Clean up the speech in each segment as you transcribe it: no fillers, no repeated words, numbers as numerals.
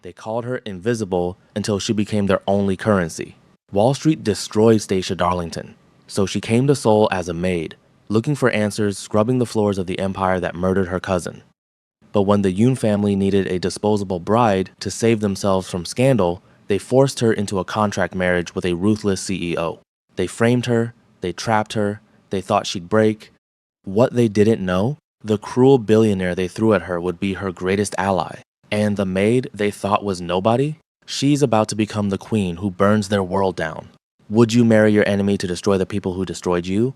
They called her invisible until she became their only currency. Wall Street destroyed Stacia Darlington, so she came to Seoul as a maid, looking for answers, scrubbing the floors of the empire that murdered her cousin. But when the Yoon family needed a disposable bride to save themselves from scandal, they forced her into a contract marriage with a ruthless CEO. They framed her, they trapped her, they thought she'd break. What they didn't know, the cruel billionaire they threw at her would be her greatest ally. And the maid they thought was nobody, she's about to become the queen who burns their world down. Would you marry your enemy to destroy the people who destroyed you?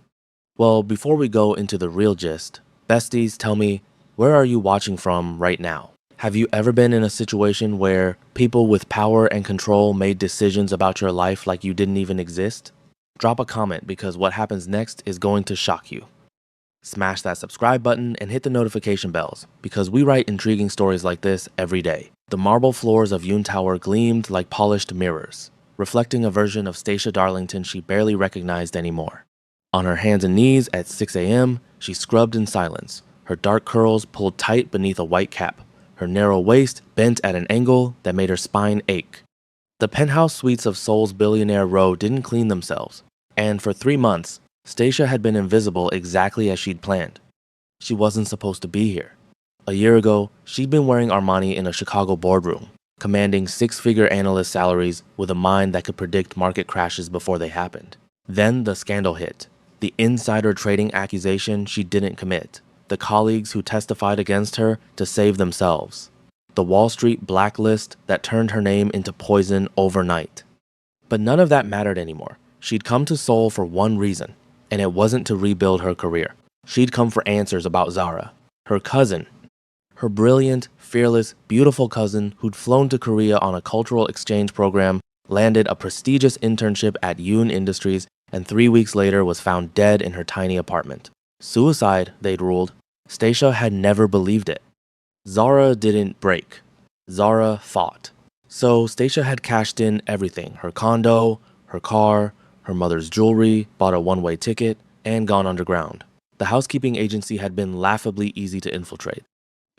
Well, before we go into the real gist, besties, tell me, where are you watching from right now? Have you ever been in a situation where people with power and control made decisions about your life like you didn't even exist? Drop a comment because what happens next is going to shock you. Smash that subscribe button and hit the notification bells because we write intriguing stories like this every day. The marble floors of Yoon Tower gleamed like polished mirrors, reflecting a version of Stacia Darlington she barely recognized anymore. On her hands and knees at 6 a.m., she scrubbed in silence, her dark curls pulled tight beneath a white cap, her narrow waist bent at an angle that made her spine ache. The penthouse suites of Seoul's Billionaire row didn't clean themselves, and for 3 months, Stacia had been invisible exactly as she'd planned. She wasn't supposed to be here. A year ago, she'd been wearing Armani in a Chicago boardroom, commanding six-figure analyst salaries with a mind that could predict market crashes before they happened. Then the scandal hit. The insider trading accusation she didn't commit. The colleagues who testified against her to save themselves. The Wall Street blacklist that turned her name into poison overnight. But none of that mattered anymore. She'd come to Seoul for one reason, and it wasn't to rebuild her career. She'd come for answers about Zara, her cousin. Her brilliant, fearless, beautiful cousin who'd flown to Korea on a cultural exchange program, landed a prestigious internship at Yoon Industries, and 3 weeks later was found dead in her tiny apartment. Suicide, they'd ruled. Stacia had never believed it. Zara didn't break. Zara fought. So Stacia had cashed in everything, her condo, her car, her mother's jewelry, bought a one-way ticket, and gone underground. The housekeeping agency had been laughably easy to infiltrate.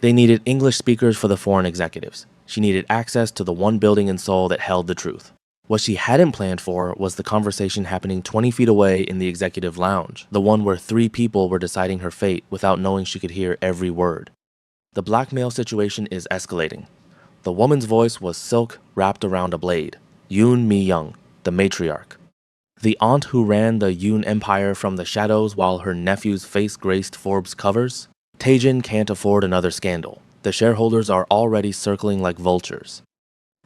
They needed English speakers for the foreign executives. She needed access to the one building in Seoul that held the truth. What she hadn't planned for was the conversation happening 20 feet away in the executive lounge, the one where 3 people were deciding her fate without knowing she could hear every word. The blackmail situation is escalating. The woman's voice was silk wrapped around a blade. Yoon Mi-young, the matriarch. The aunt who ran the Yoon empire from the shadows while her nephew's face graced Forbes covers. Taejin can't afford another scandal. The shareholders are already circling like vultures.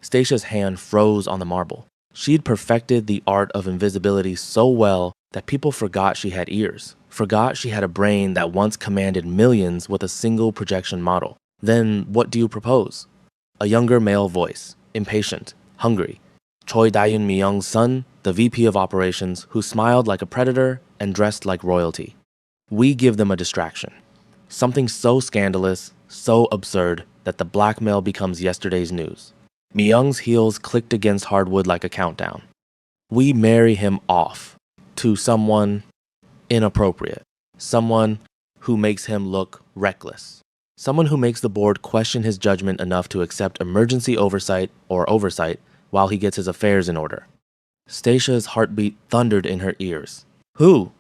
Stacia's hand froze on the marble. She'd perfected the art of invisibility so well that people forgot she had ears, forgot she had a brain that once commanded millions with a single projection model. Then what do you propose? A younger male voice, impatient, hungry. Choi Daeun Mi-young's son, the VP of operations, who smiled like a predator and dressed like royalty. We give them a distraction. Something so scandalous, so absurd, that the blackmail becomes yesterday's news. Mi-young's heels clicked against hardwood like a countdown. We marry him off to someone inappropriate, someone who makes him look reckless, someone who makes the board question his judgment enough to accept emergency oversight while he gets his affairs in order. Stacia's heartbeat thundered in her ears. Who?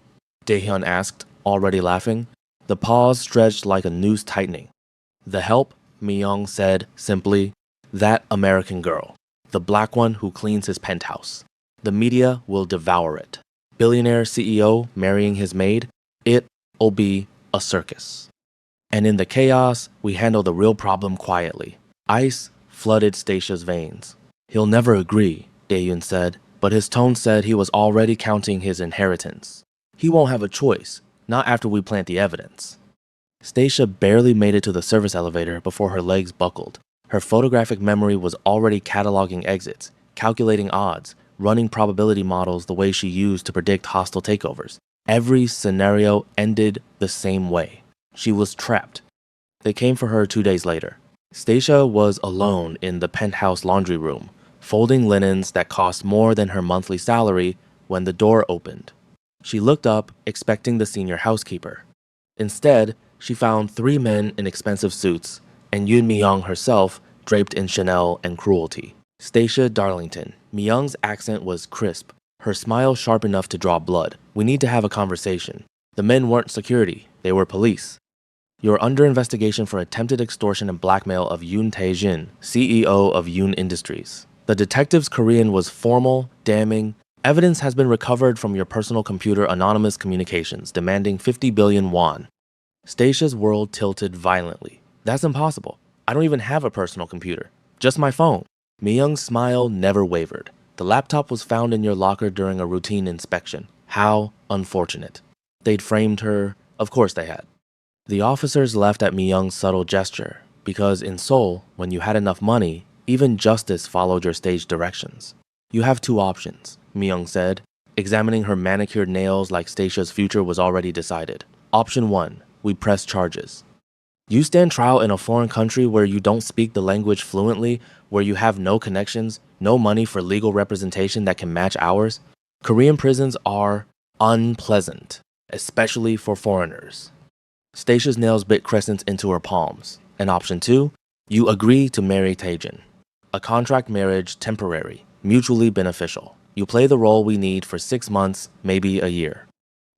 Daehyun asked, already laughing. The pause stretched like a noose tightening. The help, Mi-young said simply. That American girl. The black one who cleans his penthouse. The media will devour it. Billionaire CEO marrying his maid. It'll be a circus. And in the chaos, we handle the real problem quietly. Ice flooded Stacia's veins. He'll never agree, Daehyun said, but his tone said he was already counting his inheritance. He won't have a choice, not after we plant the evidence. Stacia barely made it to the service elevator before her legs buckled. Her photographic memory was already cataloging exits, calculating odds, running probability models the way she used to predict hostile takeovers. Every scenario ended the same way. She was trapped. They came for her 2 days later. Stacia was alone in the penthouse laundry room, folding linens that cost more than her monthly salary when the door opened. She looked up, expecting the senior housekeeper. Instead, she found 3 men in expensive suits, and Yoon Mi-young herself draped in Chanel and cruelty. Stacia Darlington. Myung's accent was crisp, her smile sharp enough to draw blood. We need to have a conversation. The men weren't security, they were police. You're under investigation for attempted extortion and blackmail of Yoon Tae-jin, CEO of Yoon Industries. The detective's Korean was formal, damning. Evidence has been recovered from your personal computer anonymous communications, demanding 50 billion won. Stacia's world tilted violently. That's impossible. I don't even have a personal computer. Just my phone. Myung's smile never wavered. The laptop was found in your locker during a routine inspection. How unfortunate. They'd framed her. Of course they had. The officers left at Myung's subtle gesture, because in Seoul, when you had enough money, even justice followed your stage directions. You have two options, Myung said, examining her manicured nails like Stacia's future was already decided. Option 1, we press charges. You stand trial in a foreign country where you don't speak the language fluently, where you have no connections, no money for legal representation that can match ours. Korean prisons are unpleasant, especially for foreigners. Stacia's nails bit crescents into her palms. And option 2, you agree to marry Tae-jin. A contract marriage, temporary, mutually beneficial. You play the role we need for 6 months, maybe a year.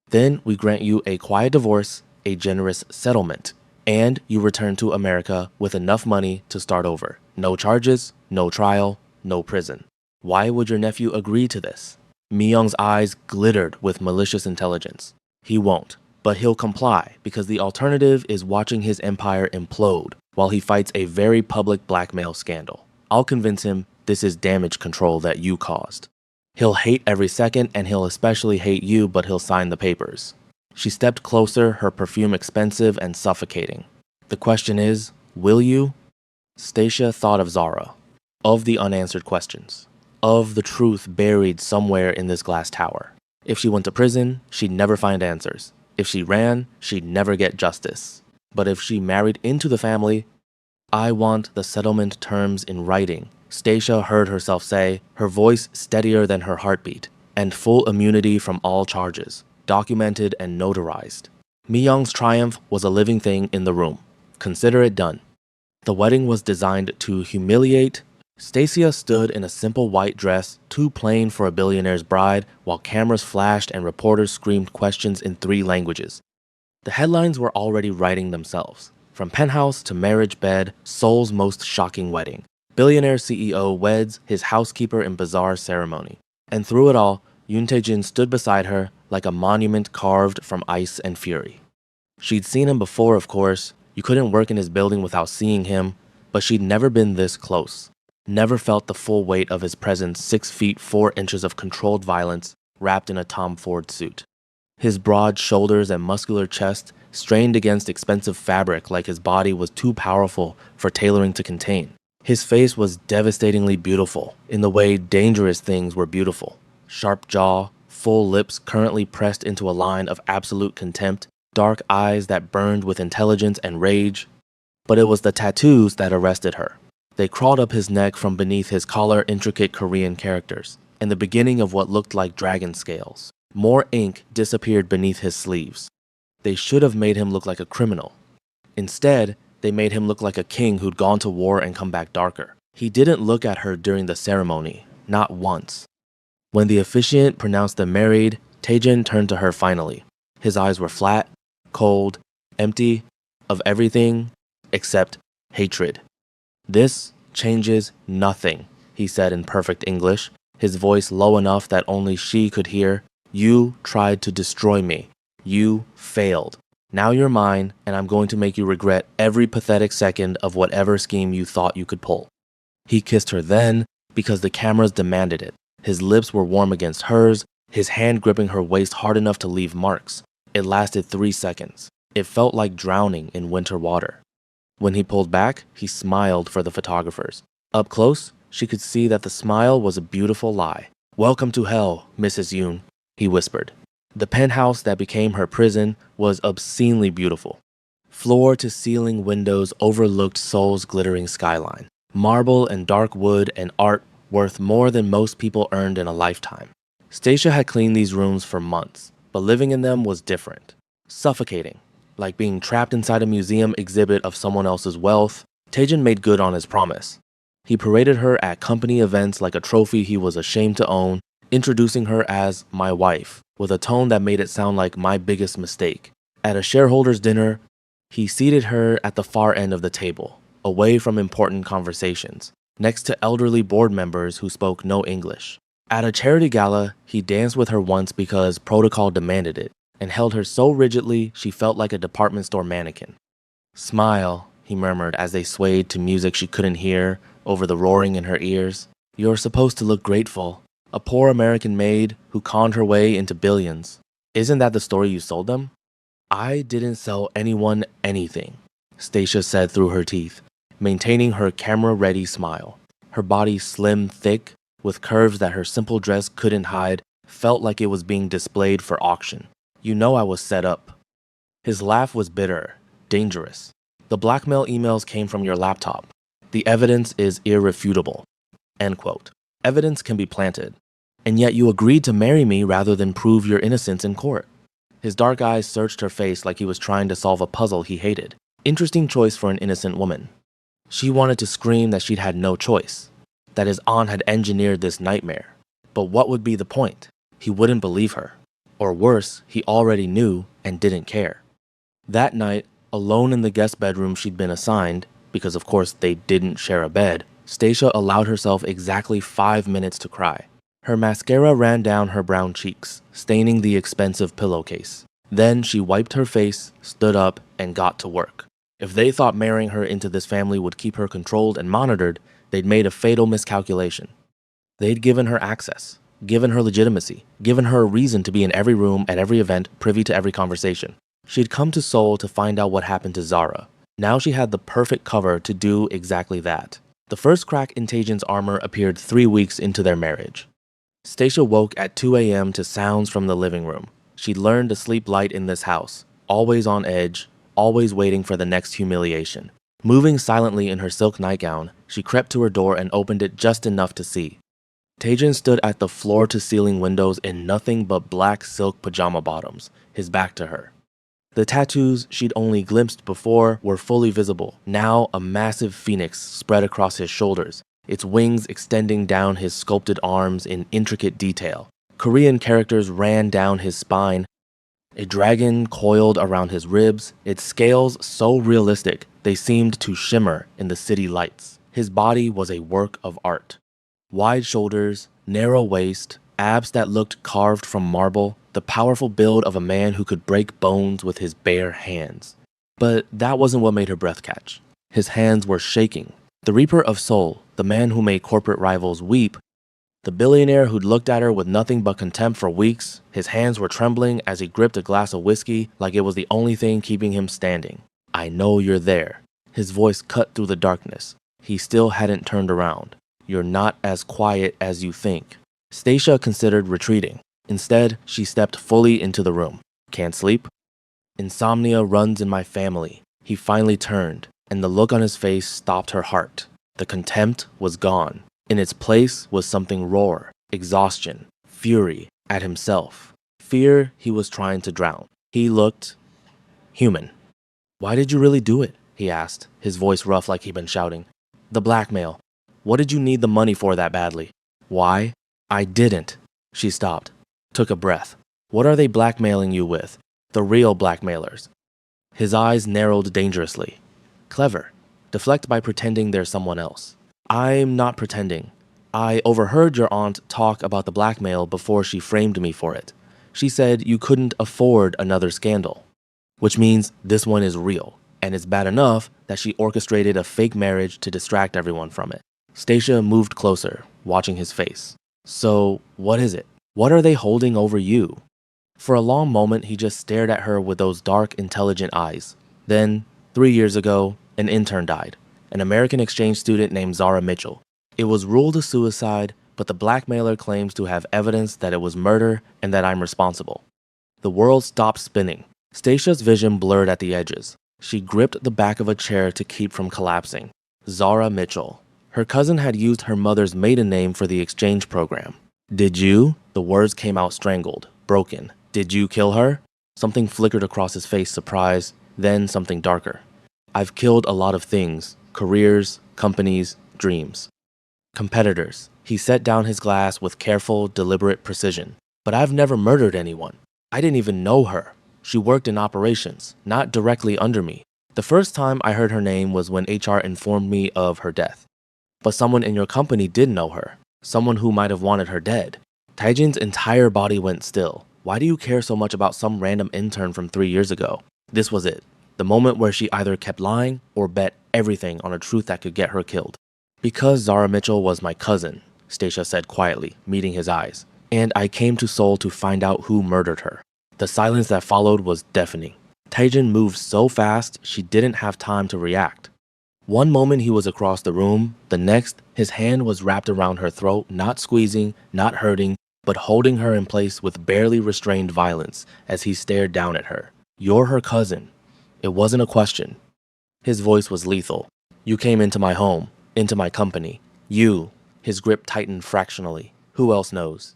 Then we grant you a quiet divorce, a generous settlement, and you return to America with enough money to start over. No charges, no trial, no prison. Why would your nephew agree to this? Myung's eyes glittered with malicious intelligence. He won't. But he'll comply because the alternative is watching his empire implode while he fights a very public blackmail scandal. I'll convince him this is damage control that you caused. He'll hate every second and he'll especially hate you, but he'll sign the papers. She stepped closer, her perfume expensive and suffocating. The question is, will you? Stacia thought of Zara, of the unanswered questions, of the truth buried somewhere in this glass tower. If she went to prison, she'd never find answers. If she ran, she'd never get justice. But if she married into the family, I want the settlement terms in writing, Stacia heard herself say, her voice steadier than her heartbeat, and full immunity from all charges, documented and notarized. Myung's triumph was a living thing in the room. Consider it done. The wedding was designed to humiliate. Stacia stood in a simple white dress, too plain for a billionaire's bride, while cameras flashed and reporters screamed questions in 3 languages. The headlines were already writing themselves. From penthouse to marriage bed, Seoul's most shocking wedding. Billionaire CEO weds his housekeeper in bizarre ceremony. And through it all, Yoon Tae-jin stood beside her like a monument carved from ice and fury. She'd seen him before, of course. You couldn't work in his building without seeing him, but she'd never been this close. Never felt the full weight of his presence 6 feet 4 inches of controlled violence wrapped in a Tom Ford suit. His broad shoulders and muscular chest strained against expensive fabric like his body was too powerful for tailoring to contain. His face was devastatingly beautiful in the way dangerous things were beautiful. Sharp jaw, full lips currently pressed into a line of absolute contempt, dark eyes that burned with intelligence and rage. But it was the tattoos that arrested her. They crawled up his neck from beneath his collar intricate Korean characters, and the beginning of what looked like dragon scales. More ink disappeared beneath his sleeves. They should have made him look like a criminal. Instead, they made him look like a king who'd gone to war and come back darker. He didn't look at her during the ceremony, not once. When the officiant pronounced them married, Tae-jin turned to her finally. His eyes were flat, cold, empty of everything except hatred. This changes nothing, he said in perfect English, his voice low enough that only she could hear. You tried to destroy me. You failed. Now you're mine, and I'm going to make you regret every pathetic second of whatever scheme you thought you could pull. He kissed her then, because the cameras demanded it. His lips were warm against hers, his hand gripping her waist hard enough to leave marks. It lasted 3 seconds. It felt like drowning in winter water. When he pulled back, he smiled for the photographers. Up close, she could see that the smile was a beautiful lie. Welcome to hell, Mrs. Yoon, he whispered. The penthouse that became her prison was obscenely beautiful. Floor-to-ceiling windows overlooked Seoul's glittering skyline. Marble and dark wood and art worth more than most people earned in a lifetime. Stacia had cleaned these rooms for months, but living in them was different. Suffocating. Like being trapped inside a museum exhibit of someone else's wealth. Tae-jin made good on his promise. He paraded her at company events like a trophy he was ashamed to own, introducing her as my wife, with a tone that made it sound like my biggest mistake. At a shareholders' dinner, he seated her at the far end of the table, away from important conversations, next to elderly board members who spoke no English. At a charity gala, he danced with her once because protocol demanded it, and held her so rigidly she felt like a department store mannequin. Smile, he murmured as they swayed to music she couldn't hear over the roaring in her ears. You're supposed to look grateful. A poor American maid who conned her way into billions. Isn't that the story you sold them? I didn't sell anyone anything, Stacia said through her teeth, maintaining her camera-ready smile. Her body slim, thick, with curves that her simple dress couldn't hide, felt like it was being displayed for auction. You know I was set up. His laugh was bitter, dangerous. The blackmail emails came from your laptop. The evidence is irrefutable. End quote. Evidence can be planted. And yet you agreed to marry me rather than prove your innocence in court. His dark eyes searched her face like he was trying to solve a puzzle he hated. Interesting choice for an innocent woman. She wanted to scream that she'd had no choice, that his aunt had engineered this nightmare. But what would be the point? He wouldn't believe her. Or worse, he already knew and didn't care. That night, alone in the guest bedroom she'd been assigned, because of course they didn't share a bed, Stacia allowed herself exactly 5 minutes to cry. Her mascara ran down her brown cheeks, staining the expensive pillowcase. Then she wiped her face, stood up, and got to work. If they thought marrying her into this family would keep her controlled and monitored, they'd made a fatal miscalculation. They'd given her access, given her legitimacy, given her a reason to be in every room at every event, privy to every conversation. She'd come to Seoul to find out what happened to Zara. Now she had the perfect cover to do exactly that. The first crack in Taejin's armor appeared 3 weeks into their marriage. Stacia woke at 2 a.m. to sounds from the living room. She'd learned to sleep light in this house, always on edge, always waiting for the next humiliation. Moving silently in her silk nightgown, she crept to her door and opened it just enough to see. Taejin stood at the floor-to-ceiling windows in nothing but black silk pajama bottoms, his back to her. The tattoos she'd only glimpsed before were fully visible. Now a massive phoenix spread across his shoulders, its wings extending down his sculpted arms in intricate detail. Korean characters ran down his spine. A dragon coiled around his ribs, its scales so realistic they seemed to shimmer in the city lights. His body was a work of art. Wide shoulders, narrow waist, abs that looked carved from marble, the powerful build of a man who could break bones with his bare hands. But that wasn't what made her breath catch. His hands were shaking. The Reaper of Seoul, the man who made corporate rivals weep, the billionaire who'd looked at her with nothing but contempt for weeks, his hands were trembling as he gripped a glass of whiskey like it was the only thing keeping him standing. I know you're there. His voice cut through the darkness. He still hadn't turned around. You're not as quiet as you think. Stacia considered retreating. Instead, she stepped fully into the room. Can't sleep? Insomnia runs in my family. He finally turned, and the look on his face stopped her heart. The contempt was gone. In its place was something raw, exhaustion, fury at himself. Fear he was trying to drown. He looked human. Why did you really do it? He asked, his voice rough like he'd been shouting. The blackmail. What did you need the money for that badly? Why? I didn't. She stopped, took a breath. What are they blackmailing you with? The real blackmailers. His eyes narrowed dangerously. Clever. Deflect by pretending there's someone else. I'm not pretending. I overheard your aunt talk about the blackmail before she framed me for it. She said you couldn't afford another scandal. Which means this one is real, and it's bad enough that she orchestrated a fake marriage to distract everyone from it. Stacia moved closer, watching his face. So, what is it? What are they holding over you? For a long moment, he just stared at her with those dark, intelligent eyes. Then, 3 years ago, an intern died. An American exchange student named Zara Mitchell. It was ruled a suicide, but the blackmailer claims to have evidence that it was murder and that I'm responsible. The world stopped spinning. Stacia's vision blurred at the edges. She gripped the back of a chair to keep from collapsing. Zara Mitchell. Her cousin had used her mother's maiden name for the exchange program. Did you? The words came out strangled, broken. Did you kill her? Something flickered across his face, surprise, then something darker. I've killed a lot of things. Careers, companies, dreams. Competitors. He set down his glass with careful, deliberate precision. But I've never murdered anyone. I didn't even know her. She worked in operations, not directly under me. The first time I heard her name was when HR informed me of her death. But someone in your company did know her. Someone who might have wanted her dead. Taejin's entire body went still. Why do you care so much about some random intern from 3 years ago? This was it. The moment where she either kept lying or bet everything on a truth that could get her killed. Because Zara Mitchell was my cousin, Stacia said quietly, meeting his eyes. And I came to Seoul to find out who murdered her. The silence that followed was deafening. Taejin moved so fast, she didn't have time to react. One moment he was across the room, the next, his hand was wrapped around her throat, not squeezing, not hurting, but holding her in place with barely restrained violence as he stared down at her. You're her cousin. It wasn't a question. His voice was lethal. You came into my home, into my company. You. His grip tightened fractionally. Who else knows?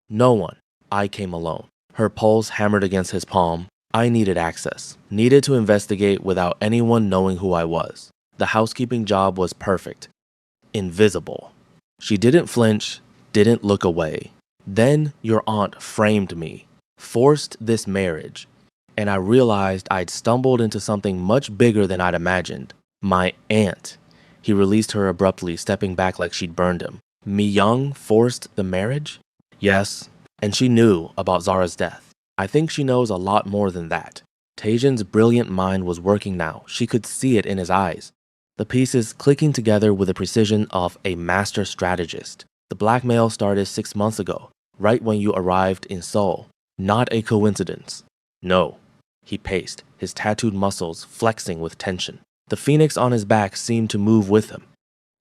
No one. I came alone. Her pulse hammered against his palm. I needed access. Needed to investigate without anyone knowing who I was. The housekeeping job was perfect. Invisible. She didn't flinch, didn't look away. Then your aunt framed me, forced this marriage, and I realized I'd stumbled into something much bigger than I'd imagined. My aunt. He released her abruptly, stepping back like she'd burned him. Mi-young forced the marriage? Yes, and she knew about Zara's death. I think she knows a lot more than that. Taejin's brilliant mind was working now. She could see it in his eyes. The pieces clicking together with the precision of a master strategist. The blackmail started 6 months ago, right when you arrived in Seoul. Not a coincidence. No. He paced, his tattooed muscles flexing with tension. The phoenix on his back seemed to move with him.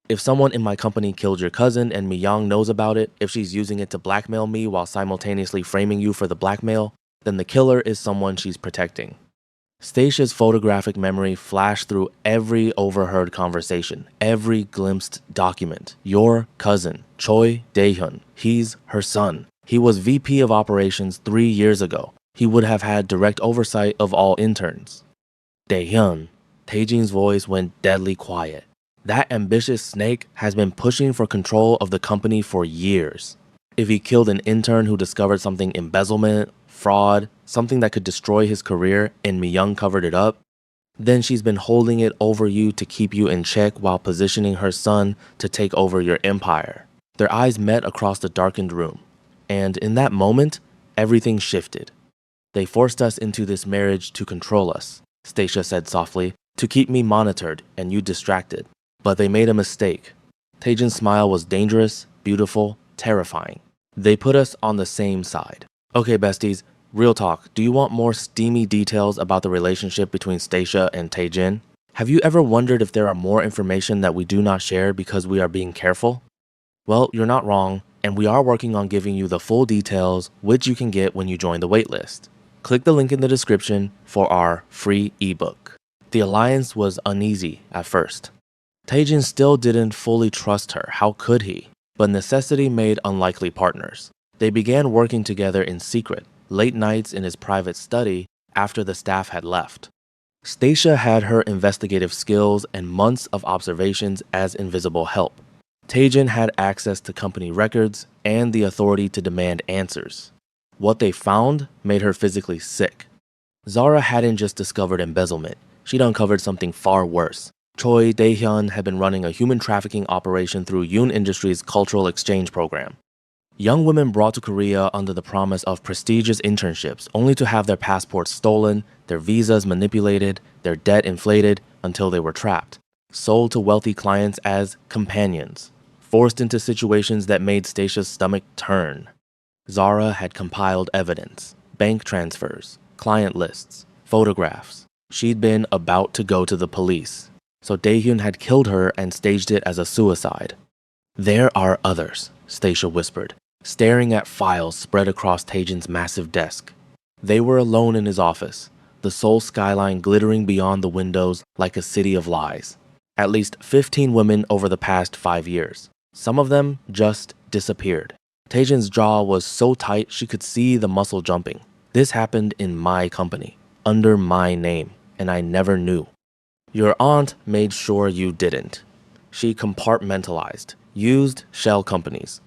If someone in my company killed your cousin and Mi-young knows about it, if she's using it to blackmail me while simultaneously framing you for the blackmail, then the killer is someone she's protecting. Stacia's photographic memory flashed through every overheard conversation, every glimpsed document. Your cousin, Choi Dae-hyun. He's her son. He was VP of operations 3 years ago. He would have had direct oversight of all interns. Dae-hyun. Taejin's voice went deadly quiet. That ambitious snake has been pushing for control of the company for years. If he killed an intern who discovered something embezzlement, fraud, something that could destroy his career, and Mi-young covered it up, then she's been holding it over you to keep you in check while positioning her son to take over your empire. Their eyes met across the darkened room, and in that moment, everything shifted. They forced us into this marriage to control us, Stacia said softly, to keep me monitored and you distracted. But they made a mistake. Taejin's smile was dangerous, beautiful, terrifying. They put us on the same side. Okay, besties, real talk. Do you want more steamy details about the relationship between Stacia and Taejin? Have you ever wondered if there are more information that we do not share because we are being careful? Well, you're not wrong, and we are working on giving you the full details, which you can get when you join the waitlist. Click the link in the description for our free ebook. The alliance was uneasy at first. Taejin still didn't fully trust her. How could he? But necessity made unlikely partners. They began working together in secret, late nights in his private study after the staff had left. Stacia had her investigative skills and months of observations as invisible help. Taejin had access to company records and the authority to demand answers. What they found made her physically sick. Zara hadn't just discovered embezzlement. She'd uncovered something far worse. Choi Dae-hyun had been running a human trafficking operation through Yoon Industries' cultural exchange program. Young women brought to Korea under the promise of prestigious internships, only to have their passports stolen, their visas manipulated, their debt inflated until they were trapped, sold to wealthy clients as companions, forced into situations that made Stacia's stomach turn. Zara had compiled evidence, bank transfers, client lists, photographs. She'd been about to go to the police, so Dae-hyun had killed her and staged it as a suicide. There are others, Stacia whispered, staring at files spread across Taejin's massive desk. They were alone in his office, the Seoul skyline glittering beyond the windows like a city of lies. At least 15 women over the past 5 years. Some of them just disappeared. Taejin's jaw was so tight she could see the muscle jumping. This happened in my company, under my name, and I never knew. Your aunt made sure you didn't. She compartmentalized. Used shell companies.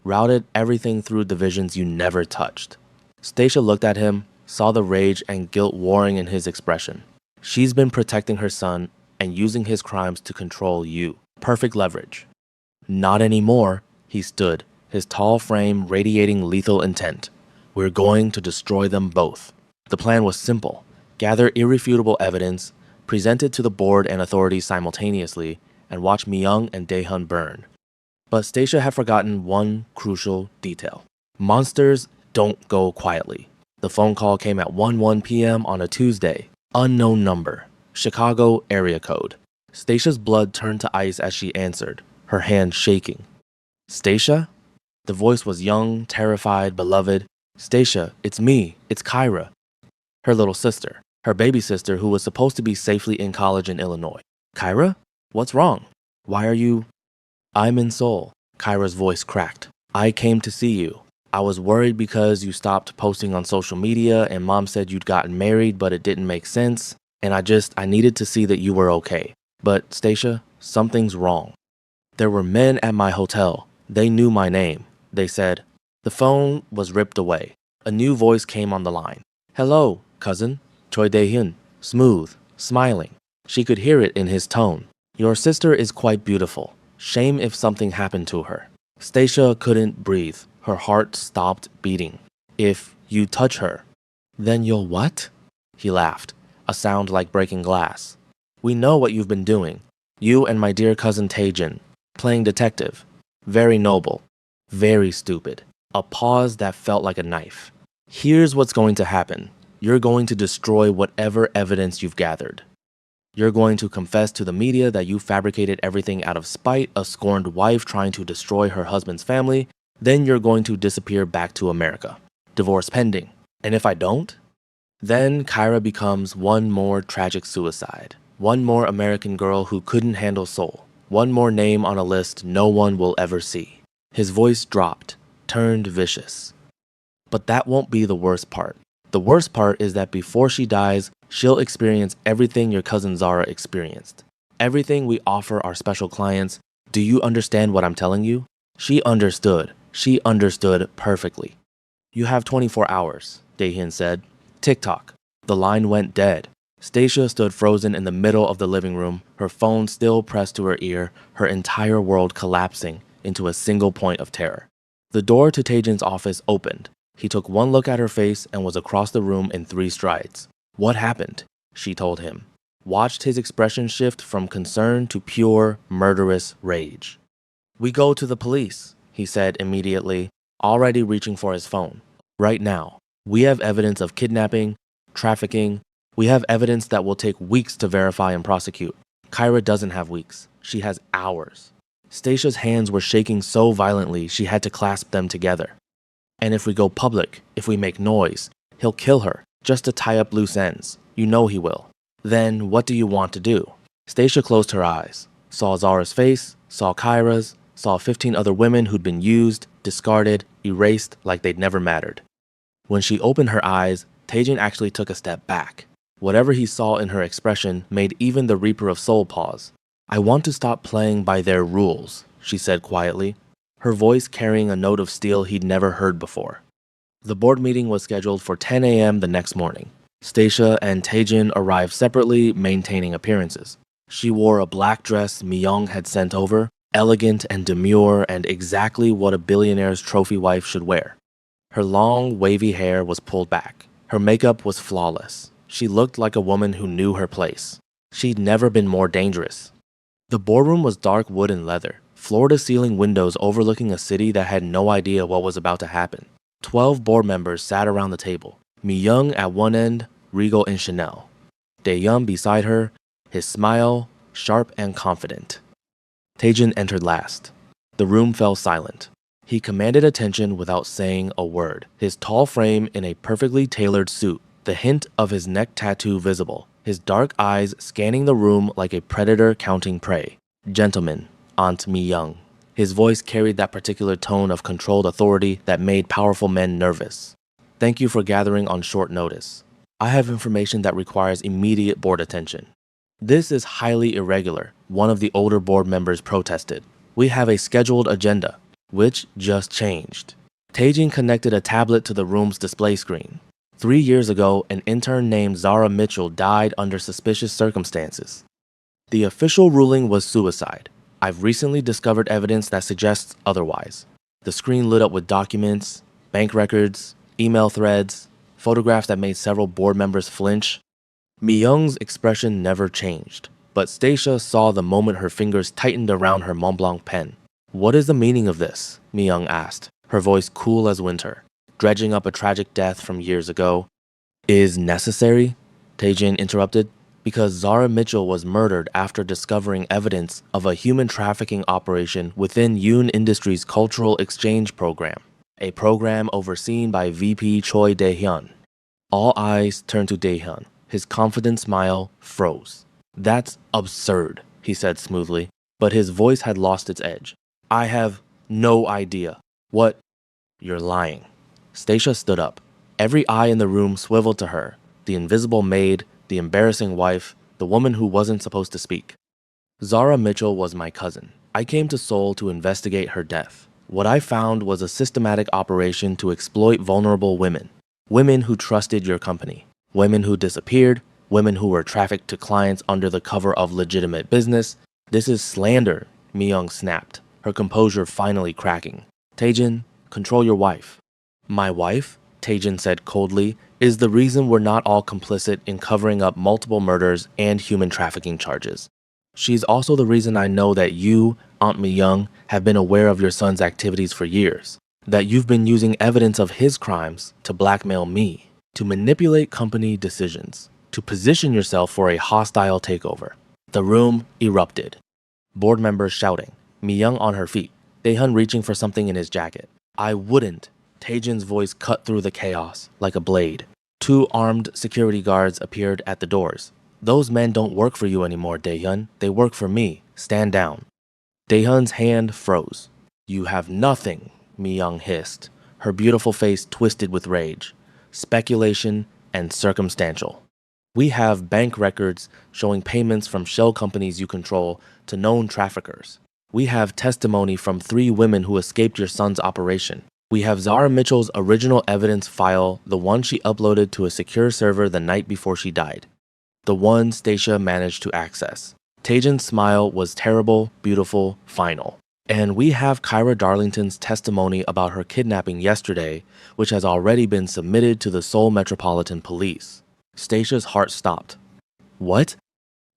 Routed everything through divisions you never touched. Stacia looked at him, saw the rage and guilt warring in his expression. She's been protecting her son and using his crimes to control you. Perfect leverage. Not anymore, he stood, his tall frame radiating lethal intent. We're going to destroy them both. The plan was simple. Gather irrefutable evidence, present it to the board and authorities simultaneously, and watch Myung and Daehyun burn. But Stacia had forgotten one crucial detail. Monsters don't go quietly. The phone call came at 1:01 p.m. on a Tuesday. Unknown number. Chicago area code. Stacia's blood turned to ice as she answered, her hand shaking. Stacia? The voice was young, terrified, beloved. Stacia, it's me. It's Kyra. Her little sister. Her baby sister who was supposed to be safely in college in Illinois. Kyra? What's wrong? Why are you... I'm in Seoul. Kyra's voice cracked. I came to see you. I was worried because you stopped posting on social media and mom said you'd gotten married but it didn't make sense. And I needed to see that you were okay. But Stacia, something's wrong. There were men at my hotel. They knew my name. They said, the phone was ripped away. A new voice came on the line. Hello, cousin. Choi Dae-hyun. Smooth, smiling. She could hear it in his tone. Your sister is quite beautiful. Shame if something happened to her. Stacia couldn't breathe. Her heart stopped beating. If you touch her, then you'll what? He laughed, a sound like breaking glass. We know what you've been doing. You and my dear cousin Taejin, playing detective. Very noble. Very stupid. A pause that felt like a knife. Here's what's going to happen. You're going to destroy whatever evidence you've gathered. You're going to confess to the media that you fabricated everything out of spite, a scorned wife trying to destroy her husband's family. Then you're going to disappear back to America. Divorce pending. And if I don't? Then Kyra becomes one more tragic suicide. One more American girl who couldn't handle Seoul. One more name on a list no one will ever see. His voice dropped, turned vicious. But that won't be the worst part. The worst part is that before she dies, she'll experience everything your cousin Zara experienced. Everything we offer our special clients. Do you understand what I'm telling you? She understood. She understood perfectly. You have 24 hours, Daehyun said. Tick-tock. The line went dead. Stacia stood frozen in the middle of the living room, her phone still pressed to her ear, her entire world collapsing into a single point of terror. The door to Taejin's office opened. He took one look at her face and was across the room in 3 strides. What happened? She told him. Watched his expression shift from concern to pure, murderous rage. We go to the police, he said immediately, already reaching for his phone. Right now. We have evidence of kidnapping, trafficking. We have evidence that will take weeks to verify and prosecute. Kyra doesn't have weeks. She has hours. Stacia's hands were shaking so violently she had to clasp them together. And if we go public, if we make noise, he'll kill her, just to tie up loose ends. You know he will. Then what do you want to do? Stacia closed her eyes, saw Zara's face, saw Kyra's, saw 15 other women who'd been used, discarded, erased like they'd never mattered. When she opened her eyes, Taejin actually took a step back. Whatever he saw in her expression made even the Reaper of Soul pause. I want to stop playing by their rules, she said quietly, her voice carrying a note of steel he'd never heard before. The board meeting was scheduled for 10 a.m. the next morning. Stacia and Taejin arrived separately, maintaining appearances. She wore a black dress Myung had sent over, elegant and demure and exactly what a billionaire's trophy wife should wear. Her long, wavy hair was pulled back. Her makeup was flawless. She looked like a woman who knew her place. She'd never been more dangerous. The boardroom was dark wood and leather, floor-to-ceiling windows overlooking a city that had no idea what was about to happen. 12 board members sat around the table. Myung at one end, regal in Chanel. Daehyun beside her, his smile sharp and confident. Taejin entered last. The room fell silent. He commanded attention without saying a word, his tall frame in a perfectly tailored suit, the hint of his neck tattoo visible, his dark eyes scanning the room like a predator counting prey. Gentlemen, Aunt Myung. His voice carried that particular tone of controlled authority that made powerful men nervous. Thank you for gathering on short notice. I have information that requires immediate board attention. This is highly irregular, one of the older board members protested. We have a scheduled agenda, which just changed. Taejin connected a tablet to the room's display screen. 3 years ago, an intern named Zara Mitchell died under suspicious circumstances. The official ruling was suicide. I've recently discovered evidence that suggests otherwise. The screen lit up with documents, bank records, email threads, photographs that made several board members flinch. Mi-young's expression never changed, but Stacia saw the moment her fingers tightened around her Montblanc pen. What is the meaning of this? Mi-young asked, her voice cool as winter, dredging up a tragic death from years ago. Is necessary? Taejin interrupted. Because Zara Mitchell was murdered after discovering evidence of a human trafficking operation within Yoon Industries' Cultural Exchange Program, a program overseen by VP Choi Dae-hyun. All eyes turned to Dae-hyun. His confident smile froze. That's absurd, he said smoothly, but his voice had lost its edge. I have no idea. What? You're lying. Stacia stood up. Every eye in the room swiveled to her. The invisible maid, the embarrassing wife, the woman who wasn't supposed to speak. Zara Mitchell was my cousin. I came to Seoul to investigate her death. What I found was a systematic operation to exploit vulnerable women. Women who trusted your company. Women who disappeared. Women who were trafficked to clients under the cover of legitimate business. This is slander, Mi-young snapped, her composure finally cracking. Taejin, control your wife. My wife? Taejin said coldly, is the reason we're not all complicit in covering up multiple murders and human trafficking charges. She's also the reason I know that you, Aunt Mi-young, have been aware of your son's activities for years. That you've been using evidence of his crimes to blackmail me, to manipulate company decisions, to position yourself for a hostile takeover. The room erupted. Board members shouting, Mi-young on her feet, Dae-hyun reaching for something in his jacket. I wouldn't. Taejin's voice cut through the chaos like a blade. 2 armed security guards appeared at the doors. Those men don't work for you anymore, Dae-hyun. They work for me. Stand down. Dae-hyun's hand froze. You have nothing, Mi-young hissed, her beautiful face twisted with rage. Speculation and circumstantial. We have bank records showing payments from shell companies you control to known traffickers. We have testimony from 3 women who escaped your son's operation. We have Zara Mitchell's original evidence file, the one she uploaded to a secure server the night before she died. The one Stacia managed to access. Taejin's smile was terrible, beautiful, final. And we have Kyra Darlington's testimony about her kidnapping yesterday, which has already been submitted to the Seoul Metropolitan Police. Stacia's heart stopped. What?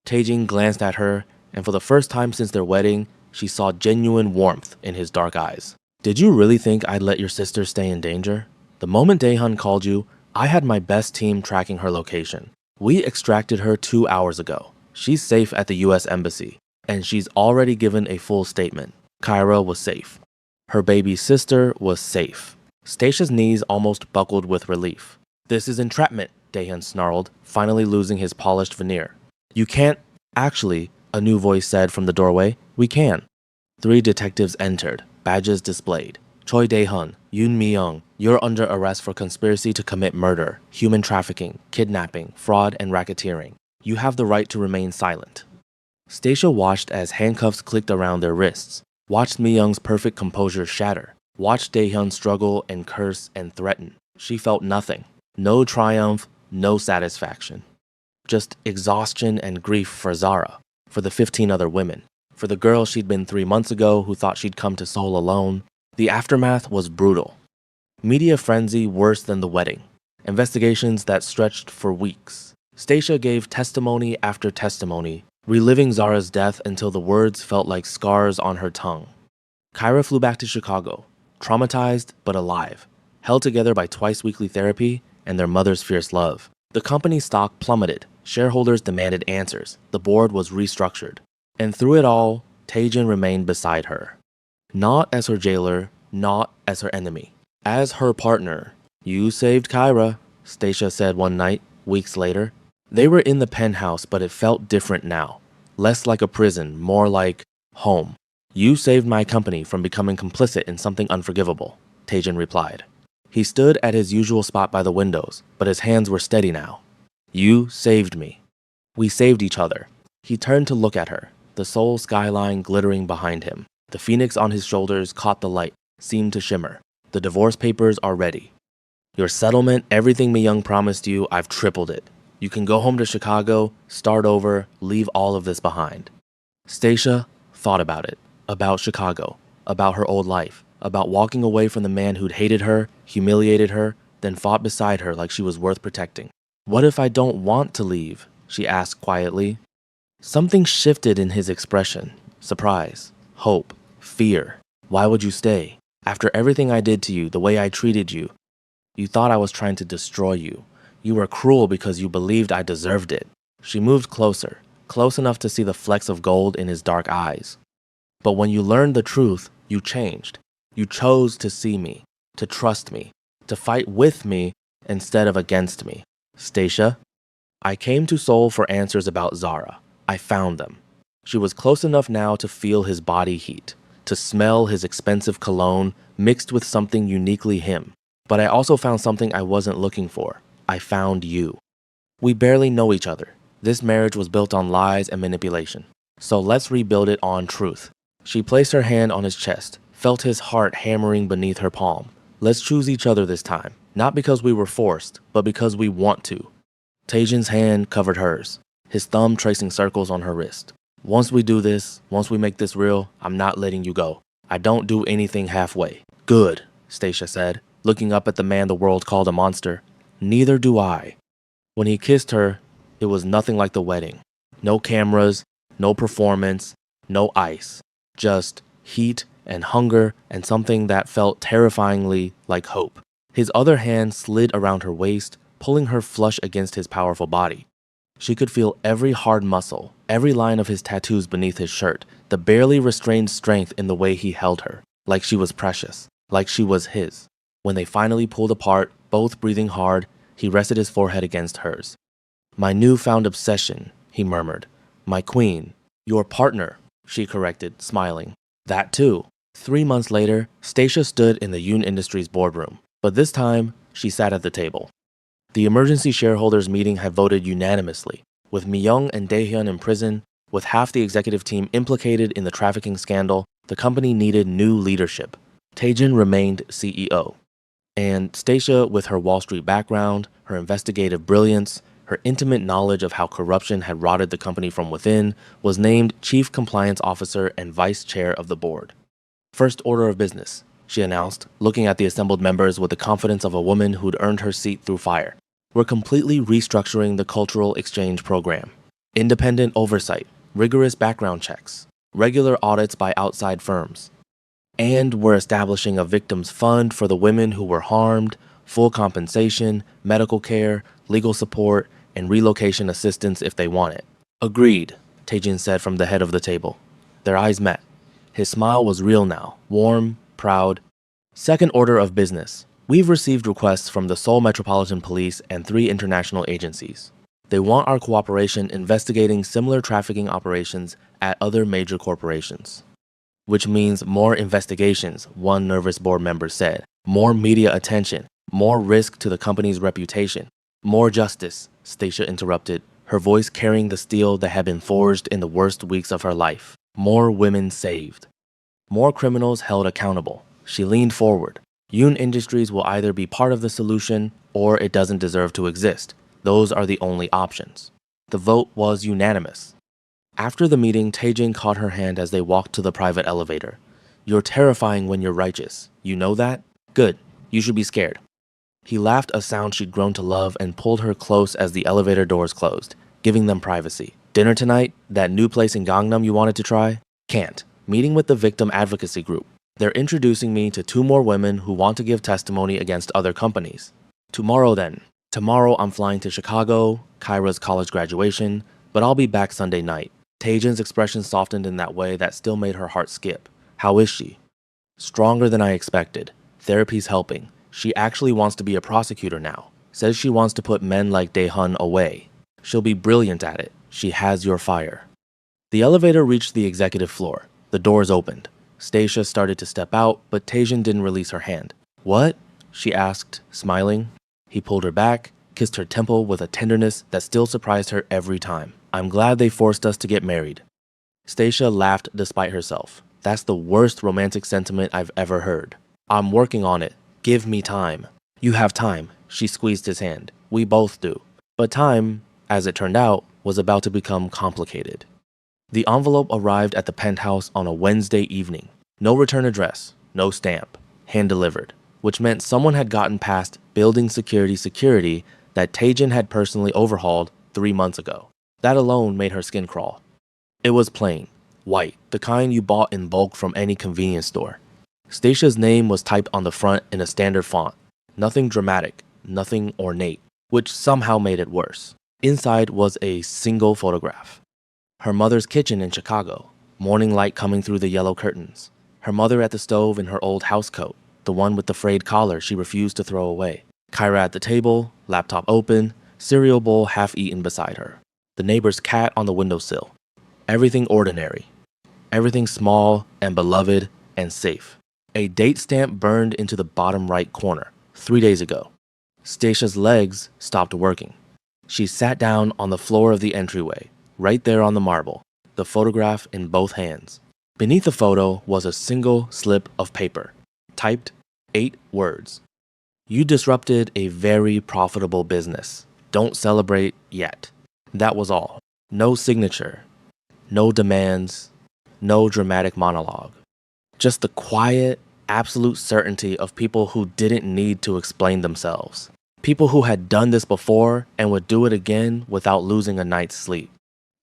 Taejin glanced at her, and for the first time since their wedding, she saw genuine warmth in his dark eyes. Did you really think I'd let your sister stay in danger? The moment Dae-hyun called you, I had my best team tracking her location. We extracted her 2 hours ago. She's safe at the US Embassy, and she's already given a full statement. Kyra was safe. Her baby sister was safe. Stacia's knees almost buckled with relief. This is entrapment, Dae-hyun snarled, finally losing his polished veneer. You can't. Actually, a new voice said from the doorway, we can. 3 detectives entered, badges displayed. Choi Dae-hyun, Yoon Mi-young, you're under arrest for conspiracy to commit murder, human trafficking, kidnapping, fraud, and racketeering. You have the right to remain silent. Stacia watched as handcuffs clicked around their wrists, watched Mi-young's perfect composure shatter, watched Dae-hyun struggle and curse and threaten. She felt nothing. No triumph, no satisfaction. Just exhaustion and grief for Zara, for the 15 other women, for the girl she'd been 3 months ago who thought she'd come to Seoul alone. The aftermath was brutal. Media frenzy worse than the wedding. Investigations that stretched for weeks. Stacia gave testimony after testimony, reliving Zara's death until the words felt like scars on her tongue. Kyra flew back to Chicago, traumatized but alive, held together by twice-weekly therapy and their mother's fierce love. The company's stock plummeted. Shareholders demanded answers. The board was restructured. And through it all, Taejin remained beside her. Not as her jailer, not as her enemy. As her partner. You saved Kyra, Stacia said one night, weeks later. They were in the penthouse, but it felt different now. Less like a prison, more like home. You saved my company from becoming complicit in something unforgivable, Taejin replied. He stood at his usual spot by the windows, but his hands were steady now. You saved me. We saved each other. He turned to look at her, the Seoul skyline glittering behind him. The phoenix on his shoulders caught the light, seemed to shimmer. The divorce papers are ready. Your settlement, everything Mi-young promised you, I've tripled it. You can go home to Chicago, start over, leave all of this behind. Stacia thought about it, about Chicago, about her old life, about walking away from the man who'd hated her, humiliated her, then fought beside her like she was worth protecting. What if I don't want to leave? She asked quietly. Something shifted in his expression. Surprise, hope, fear. Why would you stay? After everything I did to you, the way I treated you, you thought I was trying to destroy you. You were cruel because you believed I deserved it. She moved closer, close enough to see the flecks of gold in his dark eyes. But when you learned the truth, you changed. You chose to see me, to trust me, to fight with me instead of against me. Stacia, I came to Seoul for answers about Zara. I found them. She was close enough now to feel his body heat, to smell his expensive cologne mixed with something uniquely him. But I also found something I wasn't looking for. I found you. We barely know each other. This marriage was built on lies and manipulation. So let's rebuild it on truth. She placed her hand on his chest, felt his heart hammering beneath her palm. Let's choose each other this time. Not because we were forced, but because we want to. Taejin's hand covered hers, his thumb tracing circles on her wrist. Once we do this, once we make this real, I'm not letting you go. I don't do anything halfway. Good, Stacia said, looking up at the man the world called a monster. Neither do I. When he kissed her, it was nothing like the wedding. No cameras, no performance, no ice. Just heat and hunger and something that felt terrifyingly like hope. His other hand slid around her waist, pulling her flush against his powerful body. She could feel every hard muscle, every line of his tattoos beneath his shirt, the barely restrained strength in the way he held her, like she was precious, like she was his. When they finally pulled apart, both breathing hard, he rested his forehead against hers. My newfound obsession, he murmured. My queen. Your partner, she corrected, smiling. That too. 3 months later, Stacia stood in the Yoon Industries boardroom, but this time, she sat at the table. The emergency shareholders meeting had voted unanimously, with Mi-young and Dae-hyun in prison, with half the executive team implicated in the trafficking scandal. The company needed new leadership. Taejin remained CEO. And Stacia, with her Wall Street background, her investigative brilliance, her intimate knowledge of how corruption had rotted the company from within, was named Chief Compliance Officer and Vice Chair of the board. First order of business, she announced, looking at the assembled members with the confidence of a woman who'd earned her seat through fire. We're completely restructuring the cultural exchange program. Independent oversight, rigorous background checks, regular audits by outside firms. And we're establishing a victims fund for the women who were harmed, full compensation, medical care, legal support, and relocation assistance if they want it. Agreed, Taejin said from the head of the table. Their eyes met. His smile was real now, warm, proud. Second order of business. We've received requests from the Seoul Metropolitan Police and 3 international agencies. They want our cooperation investigating similar trafficking operations at other major corporations. Which means more investigations, one nervous board member said. More media attention, more risk to the company's reputation. More justice, Stacia interrupted, her voice carrying the steel that had been forged in the worst weeks of her life. More women saved. More criminals held accountable. She leaned forward. Yoon Industries will either be part of the solution or it doesn't deserve to exist. Those are the only options. The vote was unanimous. After the meeting, Taejin caught her hand as they walked to the private elevator. You're terrifying when you're righteous. You know that? Good. You should be scared. He laughed, a sound she'd grown to love, and pulled her close as the elevator doors closed, giving them privacy. Dinner tonight? That new place in Gangnam you wanted to try? Can't. Meeting with the victim advocacy group. They're introducing me to 2 more women who want to give testimony against other companies. Tomorrow then. Tomorrow I'm flying to Chicago, Kyra's college graduation, but I'll be back Sunday night. Taejin's expression softened in that way that still made her heart skip. How is she? Stronger than I expected. Therapy's helping. She actually wants to be a prosecutor now. Says she wants to put men like Dae-hyun away. She'll be brilliant at it. She has your fire. The elevator reached the executive floor. The doors opened. Stacia started to step out, but Taejin didn't release her hand. What? She asked, smiling. He pulled her back, kissed her temple with a tenderness that still surprised her every time. I'm glad they forced us to get married. Stacia laughed despite herself. That's the worst romantic sentiment I've ever heard. I'm working on it. Give me time. You have time. She squeezed his hand. We both do. But time, as it turned out, was about to become complicated. The envelope arrived at the penthouse on a Wednesday evening. No return address, no stamp, hand-delivered, which meant someone had gotten past building security that Taejin had personally overhauled 3 months ago. That alone made her skin crawl. It was plain, white, the kind you bought in bulk from any convenience store. Stacia's name was typed on the front in a standard font. Nothing dramatic, nothing ornate, which somehow made it worse. Inside was a single photograph. Her mother's kitchen in Chicago, morning light coming through the yellow curtains. Her mother at the stove in her old housecoat, the one with the frayed collar she refused to throw away. Kyra at the table, laptop open, cereal bowl half-eaten beside her. The neighbor's cat on the windowsill. Everything ordinary. Everything small and beloved and safe. A date stamp burned into the bottom right corner, 3 days ago. Stacia's legs stopped working. She sat down on the floor of the entryway, right there on the marble, the photograph in both hands. Beneath the photo was a single slip of paper, typed 8 words. You disrupted a very profitable business. Don't celebrate yet. That was all. No signature. No demands. No dramatic monologue. Just the quiet, absolute certainty of people who didn't need to explain themselves. People who had done this before and would do it again without losing a night's sleep.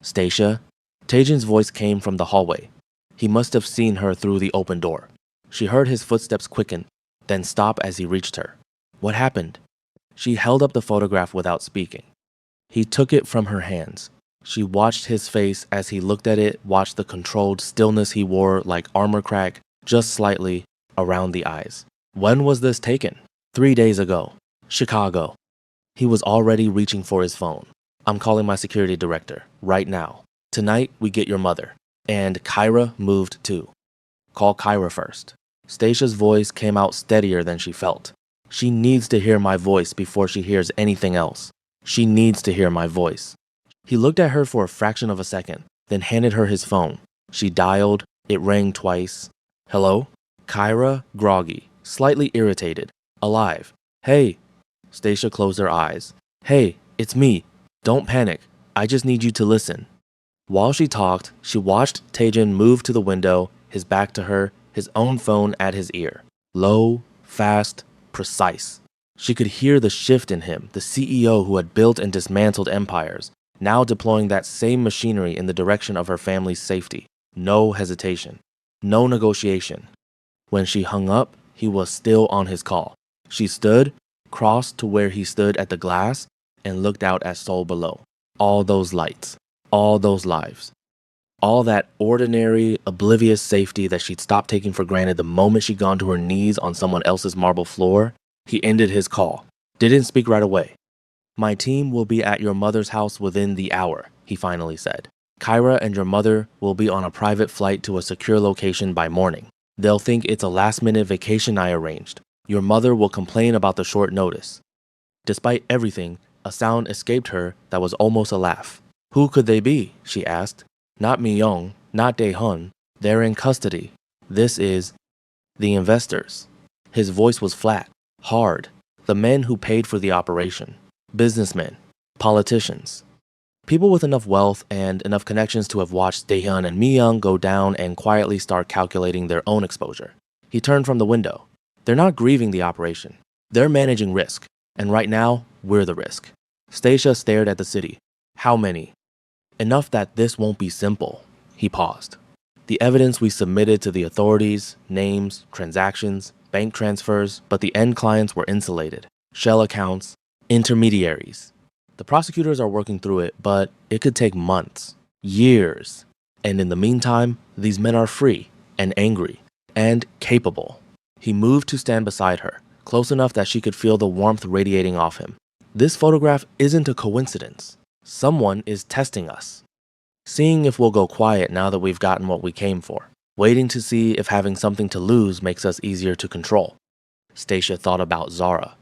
Stacia? Taejin's voice came from the hallway. He must have seen her through the open door. She heard his footsteps quicken, then stop as he reached her. What happened? She held up the photograph without speaking. He took it from her hands. She watched his face as he looked at it, watched the controlled stillness he wore like armor crack, just slightly, around the eyes. When was this taken? 3 days ago. Chicago. He was already reaching for his phone. I'm calling my security director, right now. Tonight, we get your mother. And Kyra moved too. Call Kyra first. Stacia's voice came out steadier than she felt. She needs to hear my voice before she hears anything else. She needs to hear my voice. He looked at her for a fraction of a second, then handed her his phone. She dialed. It rang twice. Hello? Kyra, groggy, slightly irritated, alive. Hey. Stacia closed her eyes. Hey, it's me. Don't panic. I just need you to listen. While she talked, she watched Taejin move to the window, his back to her, his own phone at his ear. Low, fast, precise. She could hear the shift in him, the CEO who had built and dismantled empires, now deploying that same machinery in the direction of her family's safety. No hesitation. No negotiation. When she hung up, he was still on his call. She stood, crossed to where he stood at the glass, and looked out at Seoul below. All those lights. All those lives. All that ordinary, oblivious safety that she'd stopped taking for granted the moment she'd gone to her knees on someone else's marble floor. He ended his call. Didn't speak right away. My team will be at your mother's house within the hour, he finally said. Kyra and your mother will be on a private flight to a secure location by morning. They'll think it's a last-minute vacation I arranged. Your mother will complain about the short notice. Despite everything, a sound escaped her that was almost a laugh. Who could they be? She asked. Not Myung, not Dae-hun. They're in custody. This is the investors. His voice was flat, hard. The men who paid for the operation. Businessmen, politicians. People with enough wealth and enough connections to have watched Dae-hun and Myung go down and quietly start calculating their own exposure. He turned from the window. They're not grieving the operation. They're managing risk. And right now, we're the risk. Stacia stared at the city. How many? Enough that this won't be simple. He paused. The evidence we submitted to the authorities, names, transactions, bank transfers, but the end clients were insulated. Shell accounts, intermediaries. The prosecutors are working through it, but it could take months, years. And in the meantime, these men are free and angry and capable. He moved to stand beside her, close enough that she could feel the warmth radiating off him. This photograph isn't a coincidence. Someone is testing us. Seeing if we'll go quiet now that we've gotten what we came for. Waiting to see if having something to lose makes us easier to control. Stacia thought about Zara.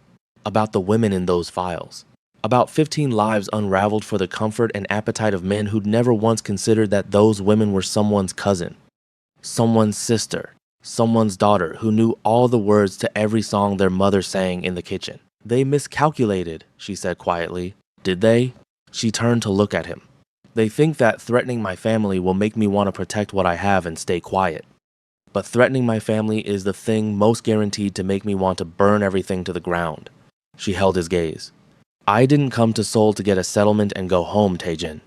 About the women in those files. About 15 lives unraveled for the comfort and appetite of men who'd never once considered that those women were someone's cousin. Someone's sister. Someone's daughter who knew all the words to every song their mother sang in the kitchen. They miscalculated, she said quietly. Did they? She turned to look at him. They think that threatening my family will make me want to protect what I have and stay quiet. But threatening my family is the thing most guaranteed to make me want to burn everything to the ground. She held his gaze. I didn't come to Seoul to get a settlement and go home, Taejin.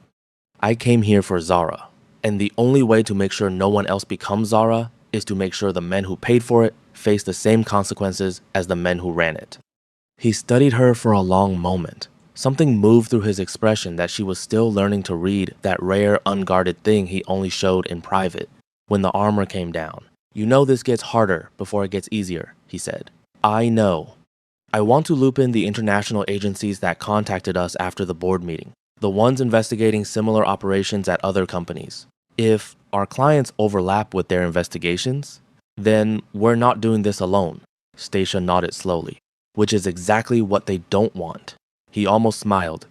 I came here for Zara. And the only way to make sure no one else becomes Zara is to make sure the men who paid for it face the same consequences as the men who ran it. He studied her for a long moment. Something moved through his expression that she was still learning to read that rare, unguarded thing he only showed in private. When the armor came down, "You know this gets harder before it gets easier," he said. "I know. I want to loop in the international agencies that contacted us after the board meeting, the ones investigating similar operations at other companies. If our clients overlap with their investigations, then we're not doing this alone." Stacia nodded slowly. "Which is exactly what they don't want." He almost smiled.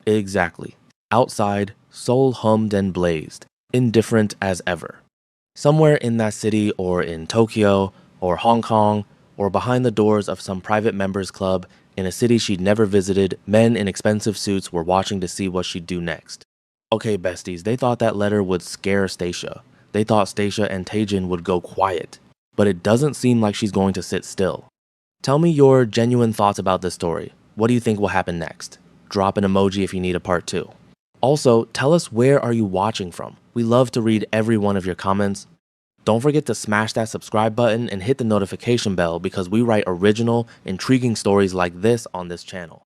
Exactly. Outside, Seoul hummed and blazed, indifferent as ever. Somewhere in that city, or in Tokyo, or Hong Kong, or behind the doors of some private members club in a city she'd never visited, men in expensive suits were watching to see what she'd do next. Okay, besties, they thought that letter would scare Stacia. They thought Stacia and Taejin would go quiet. But it doesn't seem like she's going to sit still. Tell me your genuine thoughts about this story. What do you think will happen next? Drop an emoji if you need a part 2. Also, tell us where are you watching from. We love to read every one of your comments. Don't forget to smash that subscribe button and hit the notification bell because we write original, intriguing stories like this on this channel.